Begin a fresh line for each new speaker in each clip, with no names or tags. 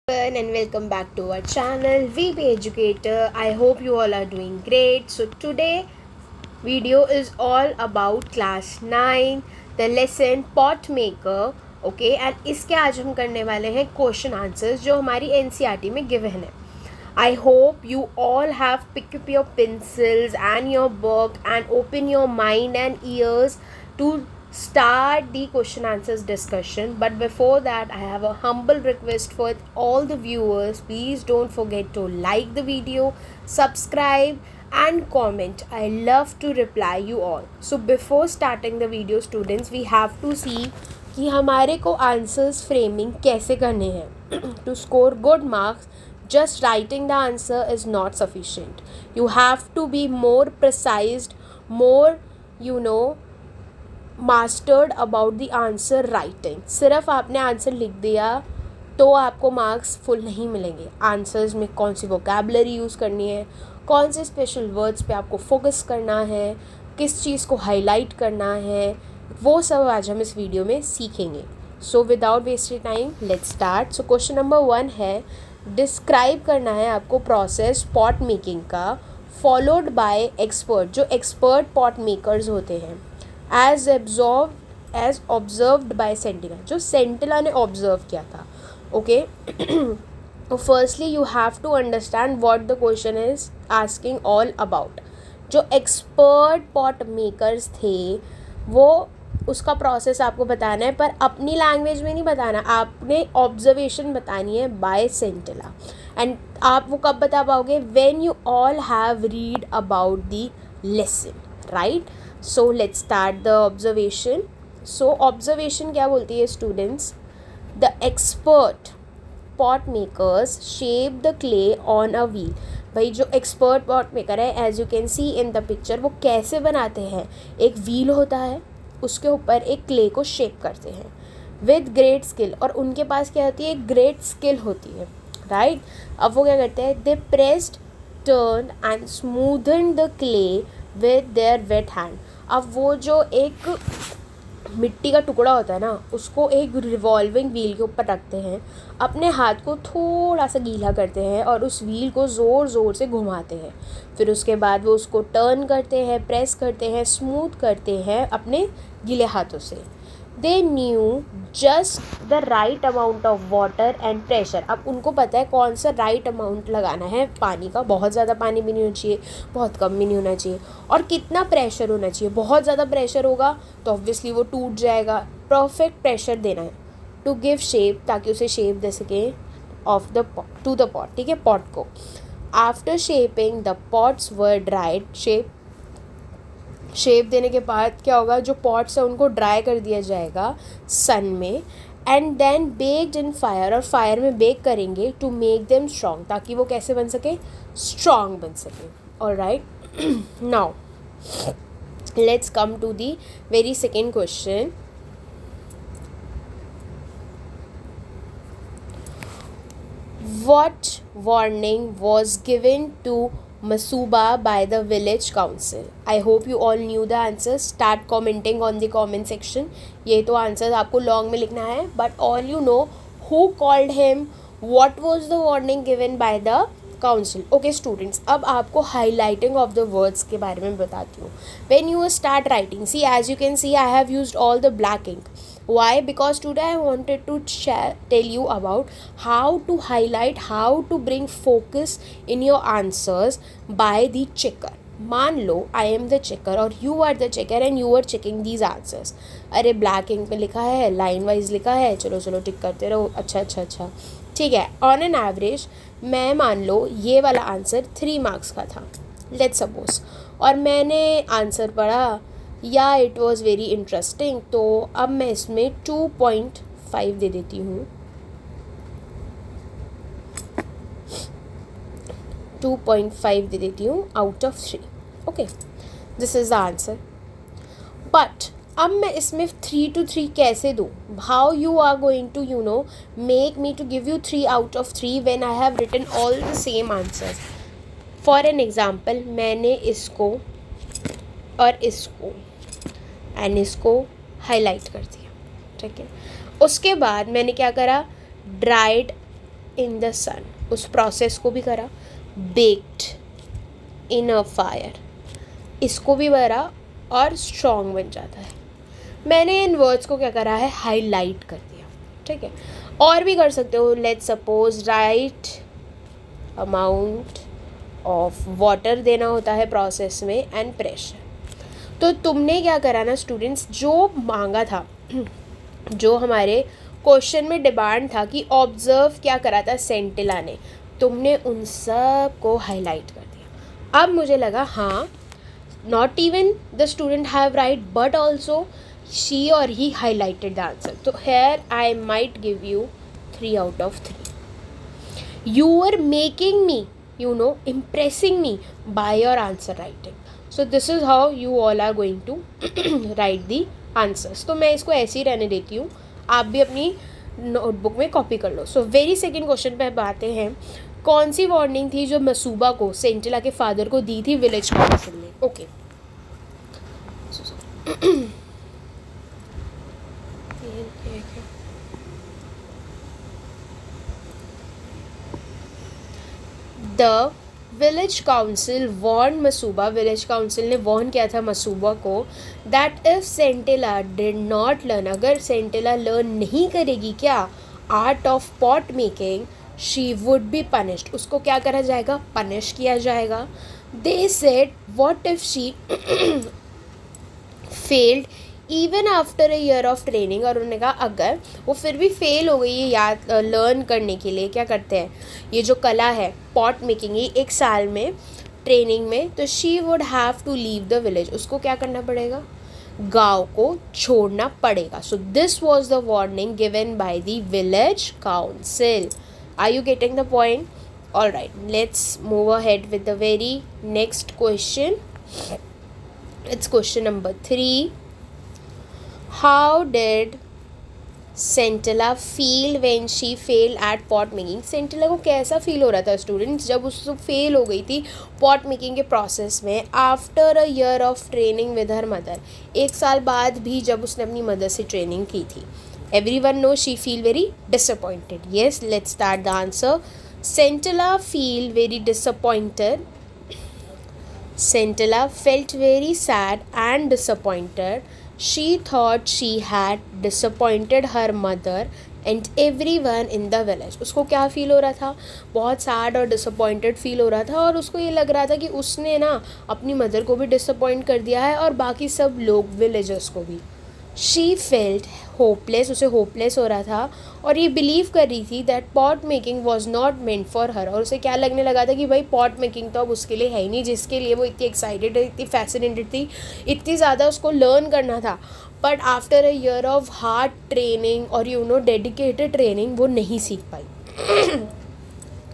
And welcome back to our channel VP Educator. I hope you all are doing great. So today video is all about class 9 the lesson pot maker. Okay and इसके आज हम करने वाले हैं question answers जो हमारी NCERT में given है. I hope you all have picked up your pencils and your book and open your mind and ears to start the question answers discussion. But before that, I have a humble request for all the viewers. Please don't forget to like the video, subscribe and comment. I love to reply you all. So before starting the video, students, we have to see कि हमारे को answers framing कैसे करने हैं. To score good marks, just writing the answer is not sufficient. You have to be more precise, more mastered about the answer writing. सिर्फ आपने answer लिख दिया तो आपको मार्क्स फुल नहीं मिलेंगे. आंसर्स में कौन सी वोकैबुलरी यूज़ करनी है, कौन से स्पेशल वर्ड्स पे आपको फोकस करना है, किस चीज़ को हाईलाइट करना है, वो सब आज हम इस वीडियो में सीखेंगे. So without wasted time let's start. So question number 1 है, डिस्क्राइब करना है आपको प्रोसेस पॉट मेकिंग का फॉलोड बाय एक्सपर्ट. जो एक्सपर्ट पॉट मेकर्स होते हैं एज ऑब्जर्व्ड बाय सेंटिला, जो सेंटिला ने ऑब्जर्व किया था. ओके, तो firstly you have to understand what the question is asking all about. जो एक्सपर्ट पॉट मेकर्स थे वो उसका प्रोसेस आपको बताना है, पर अपनी लैंग्वेज में नहीं बताना, आपने ऑब्जर्वेशन बतानी है बाय सेंटिला. एंड आप वो कब बता पाओगे? When you all have read about the lesson, right. So let's start the observation. So observation क्या बोलती है students? The expert pot makers shape the clay on a wheel. भाई जो एक्सपर्ट पॉट मेकर है, as you can see in the picture, वो कैसे बनाते हैं? एक व्हील होता है, उसके ऊपर एक क्ले को शेप करते हैं विद ग्रेट स्किल. और उनके पास क्या होती है? एक ग्रेट स्किल होती है, राइट. अब वो क्या करते हैं? They pressed, turn and smoothen the clay with their wet hand. अब वो जो एक मिट्टी का टुकड़ा होता है ना, उसको एक रिवॉल्विंग व्हील के ऊपर रखते हैं, अपने हाथ को थोड़ा सा गीला करते हैं और उस व्हील को ज़ोर ज़ोर से घुमाते हैं. फिर उसके बाद वो उसको टर्न करते हैं, प्रेस करते हैं, स्मूथ करते हैं अपने गीले हाथों से. They knew just the right amount of water and pressure. अब उनको पता है कौन सा राइट अमाउंट लगाना है पानी का. बहुत ज़्यादा पानी भी नहीं होना चाहिए, बहुत कम भी नहीं होना चाहिए. और कितना प्रेशर होना चाहिए? बहुत ज़्यादा प्रेशर होगा तो ऑब्वियसली वो टूट जाएगा. परफेक्ट प्रेशर देना है टू गिव शेप, ताकि उसे शेप दे सके of the pot, to the pot, ठीक है, पॉट को. After shaping the pots were dried. Shape देने के बाद क्या होगा? जो पॉट्स है उनको ड्राई कर दिया जाएगा सन में. And then baked in fire, और फायर में बेक करेंगे टू मेक देम स्ट्रॉन्ग, ताकि वो कैसे बन सके? स्ट्रॉन्ग बन सके. Alright, now let's come to the very second question. What warning was given to Masuba by the village council? I hope you all knew the answers. Start commenting on the comment section. ये तो answer आपको long में लिखना है, but all you know who called him, what was the warning given by the council. Okay students, अब आपको highlighting of the words के बारे में बताती हूँ. When you start writing, see as you can see I have used all the black ink. Why? Because today I wanted to tell you about how to highlight, how to bring focus in your answers by the checker. मान लो I am the checker और you are the checker and you are checking these answers. अरे black ink पे लिखा है, line wise लिखा है, चलो चलो टिक करते रहो. अच्छा, ठीक है. ऑन एन एवरेज मैं मान लो ये वाला आंसर 3 मार्क्स का था, लेट्स सपोज, और मैंने आंसर पढ़ा या इट वॉज़ वेरी इंटरेस्टिंग, तो अब मैं इसमें 2.5 दे देती हूँ. 2.5 दे देती हूँ out of 3. Okay, this is the answer. But अब मैं इसमें 3 to 3 कैसे दूँ? How you are going to make me to give you 3 out of 3 when I have written all the same answers. For an example, मैंने इसको और इसको and इसको हाईलाइट कर दिया, ठीक है. उसके बाद मैंने क्या करा? ड्राइड इन द सन, उस प्रोसेस को भी करा. बेक्ड इन अ फायर, इसको भी भरा और स्ट्रॉन्ग बन जाता है. मैंने इन वर्ड्स को क्या करा है, हाईलाइट कर दिया. ठीक है, और भी कर सकते हो. Let's suppose right amount of water देना होता है प्रोसेस में एंड प्रेशर. तो तुमने क्या करा ना स्टूडेंट्स, जो मांगा था, जो हमारे क्वेश्चन में डिमांड था कि ऑब्जर्व क्या करा था सेंटिला ने, तुमने उन सब को हाईलाइट कर दिया. अब मुझे लगा हाँ, not even the student have right but also she और ही हाईलाइटेड द आंसर. तो here I might give you 3 out of 3. You are making me, impressing me by your answer writing. So this is how you all are going to write the answers. तो मैं इसको ऐसे ही रहने देती हूँ, आप भी अपनी नोटबुक में कॉपी कर लो. सो वेरी सेकेंड क्वेश्चन पे अब आते हैं. कौन सी वार्निंग थी जो मसूबा को, सेंटिला के फादर को दी थी विलेज काउंसिल ने? Okay, the village council warn Masuba, village council ने वार्न किया था मसूबा को, that if Sentila did not learn, अगर सेंटिला लर्न नहीं करेगी क्या art of pot making, she would be punished, उसको क्या करा जाएगा, पनिश किया जाएगा. They said what if she failed even after a year of training, और उन्होंने कहा अगर वो फिर भी फेल हो गई है याद लर्न करने के लिए, क्या करते हैं, ये जो कला है पॉट मेकिंग, ये 1 साल में ट्रेनिंग में, तो she would have to leave the village, उसको क्या करना पड़ेगा, गांव को छोड़ना पड़ेगा. So this was the warning given by the village council. Are you getting the point? All right, let's move ahead with the very next question. It's question number 3. How did Sentila feel when she fail at pot making? Sentila को कैसा feel हो रहा था students जब उसको fail हो गई थी पॉट मेकिंग के प्रोसेस में, after a year of training with her mother, 1 साल बाद भी जब उसने अपनी मदर से ट्रेनिंग की थी. Everyone know she feel very disappointed. Yes, let's start the answer. Sentila feel very disappointed. Centilla felt very sad and disappointed. She thought she had disappointed her mother and everyone in the village. उसको क्या feel हो रहा था, बहुत sad और disappointed feel हो रहा था, और उसको ये लग रहा था कि उसने ना अपनी मदर को भी डिसअपॉइंट कर दिया है और बाकी सब लोग विलेजर्स को भी. शी फेल्ट होपलेस, उसे होपलेस हो रहा था, और ये बिलीव कर रही थी that pot making was not meant for her, और उसे क्या लगने लगा था कि भाई पॉट मेकिंग तो अब उसके लिए है ही नहीं, जिसके लिए वो इतनी एक्साइटेड है, इतनी फैसिनेटेड थी, इतनी ज़्यादा उसको लर्न करना था. But after a year of hard training और डेडिकेटेड ट्रेनिंग वो नहीं सीख पाई.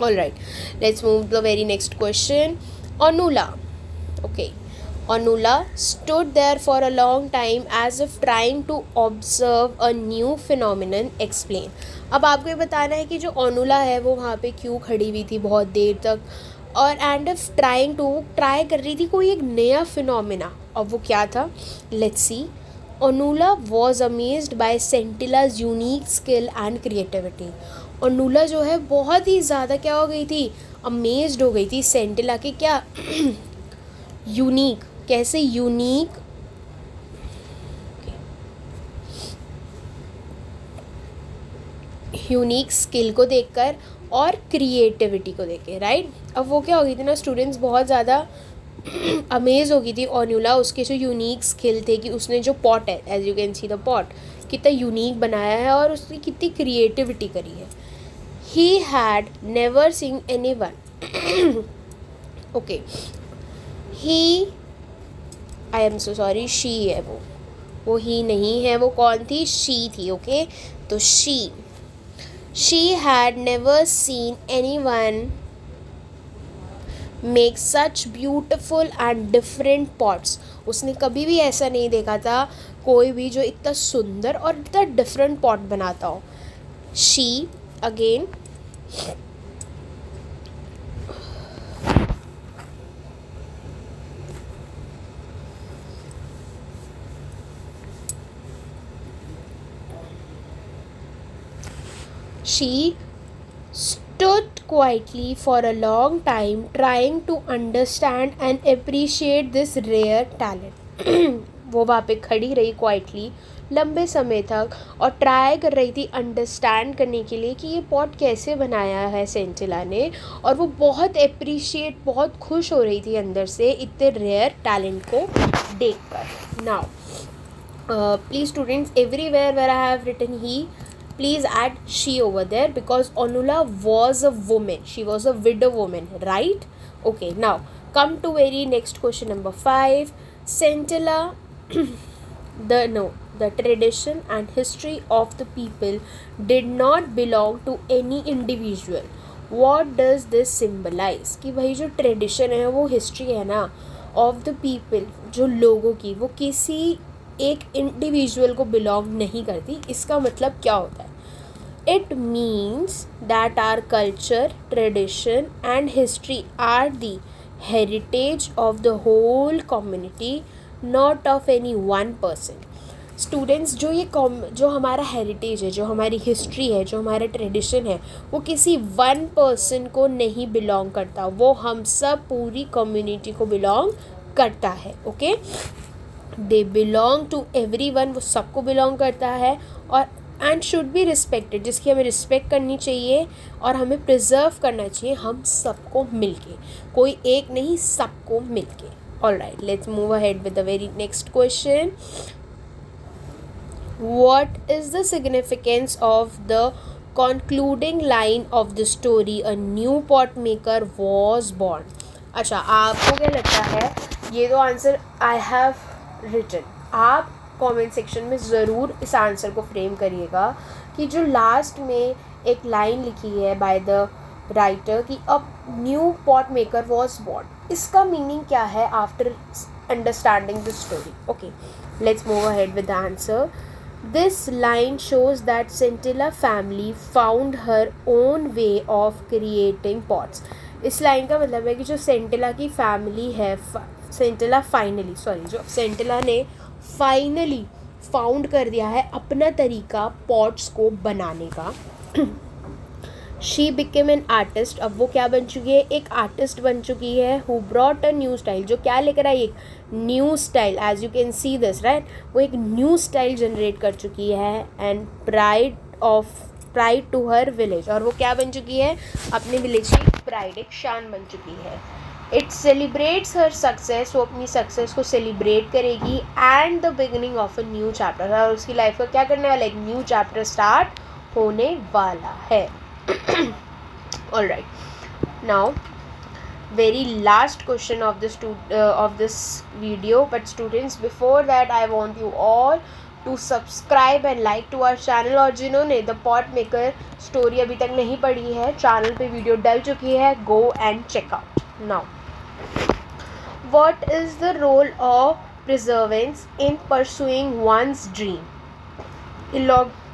All right, let's move the very next question. Anula. Okay, Anula stood there for a long time as if trying to observe a new phenomenon. Explain. अब आपको ये बताना है कि जो अनुला है वो वहाँ पे क्यों खड़ी हुई थी बहुत देर तक, और एंड if ट्राई कर रही थी कोई एक नया फिनोमिना, और वो क्या था, let's see. Anula was amazed by Scintilla's unique skill and creativity. Anula जो है बहुत ही ज़्यादा क्या हो गई थी, अमेज्ड हो गई थी सेंटिला के क्या यूनिक, कैसे यूनिक स्किल को देखकर और क्रिएटिविटी को देख के. राइट, अब वो क्या हो गई थी ना स्टूडेंट्स, बहुत ज़्यादा अमेज हो गई थी अनुला उसके जो यूनिक स्किल थे, कि उसने जो पॉट है, as you can see the pot, कितना यूनिक बनाया है और उसकी कितनी क्रिएटिविटी करी है. He had never seen any one. Okay, he, I am so sorry, she है वो ही नहीं है, वो कौन थी, शी थी. ओके, तो she had never seen any one make such beautiful and different pots. उसने कभी भी ऐसा नहीं देखा था कोई भी जो इतना सुंदर और इतना डिफरेंट पॉट बनाता हो. She again, she stood quietly for a long time trying to understand and appreciate this rare talent. वो वहाँ पे खड़ी रही क्वाइटली लंबे समय तक और ट्राई कर रही थी अंडरस्टैंड करने के लिए कि ये पॉट कैसे बनाया है सेंटिला ने, और वो बहुत अप्रिशिएट, बहुत खुश हो रही थी अंदर से इतने रेयर टैलेंट को देखकर. Now please students, everywhere where I have written he, please add she over there because Onula was a woman. She was a widow woman, right? Okay, now come to very next question number 5. Scintilla, the tradition and history of the people did not belong to any individual. What does this symbolize? कि भाई जो tradition है वो history है ना of the people, जो लोगों की, वो किसी एक इंडिविजुअल को बिलोंग नहीं करती. इसका मतलब क्या होता है? It means that our culture, tradition and history are the heritage of the whole community, not of any one person. Students, जो हमारा हेरिटेज है, जो हमारी हिस्ट्री है, जो हमारा ट्रेडिशन है, वो किसी वन पर्सन को नहीं बिलोंग करता. वो हम सब पूरी कम्युनिटी को बिलोंग करता है. Okay, they belong to every one, वो सबको बिलोंग करता है. और एंड शुड बी रिस्पेक्टेड, जिसकी हमें रिस्पेक्ट करनी चाहिए और हमें प्रिजर्व करना चाहिए हम सबको मिलके, कोई एक नहीं, सबको मिलके. Alright, let's move ahead with the very next question. What is the significance of the concluding line of the story, a new pot maker was born? अच्छा, आपको क्या लगता है? ये तो आंसर आई हैव रिटन. आप कमेंट सेक्शन में ज़रूर इस आंसर को फ्रेम करिएगा कि जो लास्ट में एक लाइन लिखी है बाय द राइटर कि a new pot maker was born, इसका मीनिंग क्या है after understanding the story. Okay, let's move ahead with the answer. This line shows that Scintilla family found her own way of creating pots. इस line का मतलब है कि जो सेंटिला की फैमिली है, सेंटिला ने फाइनली फाउंड कर दिया है अपना तरीका पॉट्स को बनाने का. शी बिकेम एन आर्टिस्ट, अब वो क्या बन चुकी है? एक आर्टिस्ट बन चुकी है. Who brought a new style, जो क्या लेकर आई? एक new style. As you can see this, right, वो एक न्यू स्टाइल जनरेट कर चुकी है. And pride to her village, और वो क्या बन चुकी है? अपने विलेज की प्राइड, एक शान बन चुकी है. इट सेलिब्रेट्स हर सक्सेस, वो अपनी सक्सेस को सेलिब्रेट करेगी. And the beginning of a new chapter, और उसकी लाइफ का क्या करने वाला है? एक न्यू चैप्टर स्टार्ट होने वाला है. All right, now very last question of this video, but students, before that I want you all to subscribe and like to our channel. और जिन्होंने द पॉट मेकर स्टोरी अभी तक नहीं पढ़ी है, चैनल पे वीडियो डल चुकी है, go and check out. Now, what is the role of perseverance in pursuing one's dream?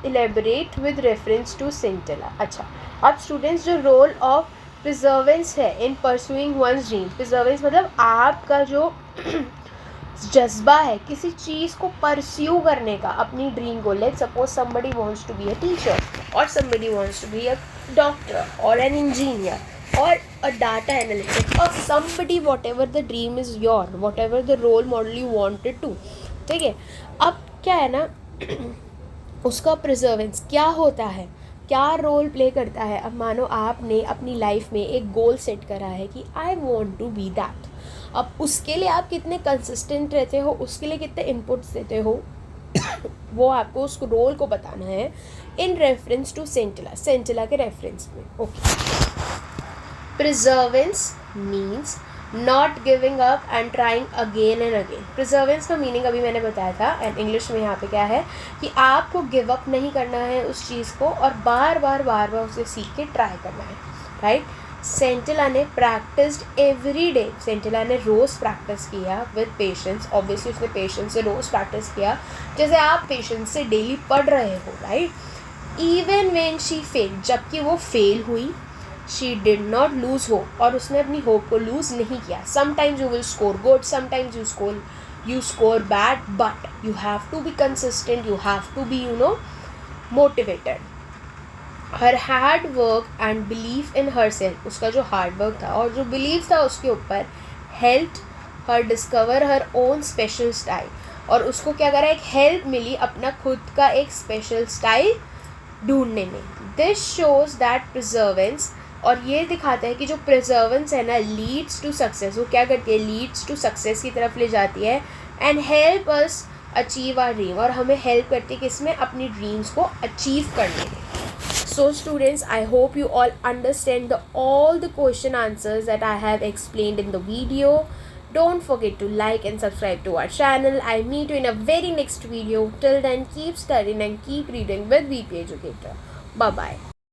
Elaborate with reference to Scintilla. अच्छा, अब स्टूडेंट्स, जो रोल ऑफ प्रिजर्वेंस है in pursuing one's dream, perseverance मतलब आपका जो जज्बा है किसी चीज़ को परस्यू करने का, अपनी ड्रीम को. Let's suppose somebody wants to be a teacher, और somebody wants to be a doctor और एन इंजीनियर और अ डाटा एनालिस्ट, और somebody, whatever the dream is your, whatever the role model you wanted to. ठीक है, अब क्या है ना, उसका प्रिजर्वेंस क्या होता है, क्या रोल प्ले करता है. अब मानो आपने अपनी लाइफ में एक गोल सेट करा है कि I want to be that. अब उसके लिए आप कितने कंसिस्टेंट रहते हो, उसके लिए कितने इनपुट्स देते हो, वो आपको उस रोल को बताना है इन रेफरेंस टू सेंटिला के रेफरेंस में. Okay, प्रिजर्वेंस means not giving up and trying again and again. प्रिजर्वेंस का मीनिंग अभी मैंने बताया था, एंड इंग्लिश में यहाँ पे क्या है कि आपको गिव अप नहीं करना है उस चीज़ को, और बार बार उसे सीख के ट्राई करना है. राइट, सेंटिला ने प्रैक्टिस्ड एवरी डे. सेंटिला ने रोज़ प्रैक्टिस किया विद पेशेंस. ऑब्वियसली उसने पेशेंस से रोज़ प्रैक्टिस किया, जैसे आप पेशेंस से डेली पढ़ रहे हो. Right, even when she fail, जबकि वो फेल हुई, she did not lose hope, और उसने अपनी होप को लूज़ नहीं किया. sometimes you will score good, sometimes you score bad, but you have to be consistent, you have to be motivated. Her hard work and belief in her self, उसका जो hard work था और जो belief था उसके ऊपर, help her discover her own special style, और उसको क्या करा, एक हेल्प मिली अपना खुद का एक स्पेशल स्टाइल ढूंढने में. दिस शोज दैट प्रिजर्वेंस, और ये दिखाता है कि जो प्रिजर्वेंस है ना, लीड्स टू सक्सेस, वो क्या करती है, लीड्स टू सक्सेस की तरफ ले जाती है. And help us achieve our dream, और हमें हेल्प करती है किसमें, अपनी ड्रीम्स को अचीव करने में. So students, I hope you all understand all the question answers that I have explained in the video. Don't forget to like and subscribe to our channel. I'll meet you in a very next video. Till then, keep studying and keep reading with VP Educator. Bye bye.